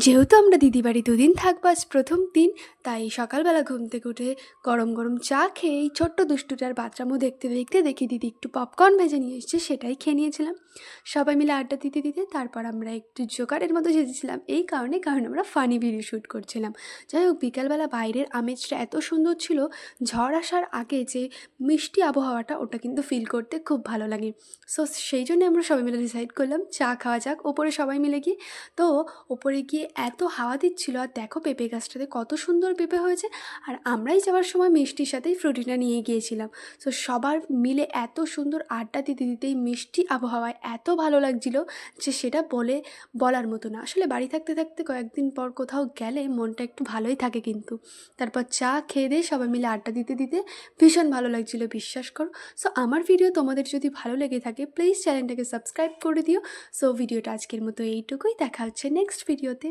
যেহেতু আমরা দিদি বাড়ি দুদিন থাকবো, আজ প্রথম দিন, তাই সকালবেলা ঘুম থেকে উঠে গরম গরম চা খেয়ে এই ছোট্ট দুষ্টুটার বাচ্চামো দেখতে দেখতে দেখি দিদি একটু পপকর্ন ভেজে নিয়ে এসেছে, সেটাই খেয়ে নিয়েছিলাম সবাই মিলে আড্ডা দিতে দিতে। তারপর আমরা একটু জোকারের মতো সেজেছিলাম এই কারণ আমরা ফানি ভিডিও শ্যুট করছিলাম। যাই হোক, বিকালবেলা বাইরের আমেজটা এত সুন্দর ছিল, ঝড় আসার আগে যে মিষ্টি আবহাওয়াটা, ওটা কিন্তু ফিল করতে খুব ভালো লাগে। সো সেই জন্য আমরা সবাই মিলে ডিসাইড করলাম চা খাওয়া যাক ওপরে সবাই মিলে গিয়ে। তো ওপরে গিয়ে এত হাওয়া দিচ্ছিল, আর দেখো পেঁপে গাছটাতে কত সুন্দর পেঁপে হয়েছে। আর আমরাই যাওয়ার সময় মিষ্টির সাথেই ফ্রুটিটা নিয়ে গিয়েছিলাম। তো সবার মিলে এত সুন্দর আড্ডা দিতে দিতেই মিষ্টি আবহাওয়ায় এত ভালো লাগছিল যে সেটা বলার মতো না। আসলে বাড়ি থাকতে থাকতে কয়েকদিন পর কোথাও গেলে মনটা একটু ভালোই থাকে কিন্তু। তারপর চা খেয়ে দিয়ে সবাই মিলে আড্ডা দিতে দিতে ভীষণ ভালো লাগছিল, বিশ্বাস করো। সো আমার ভিডিও তোমাদের যদি ভালো লেগে থাকে প্লিজ চ্যানেলটাকে সাবস্ক্রাইব করে দিও। সো ভিডিওটা আজকের মতো এইটুকুই, দেখা হচ্ছে নেক্সট ভিডিওতে।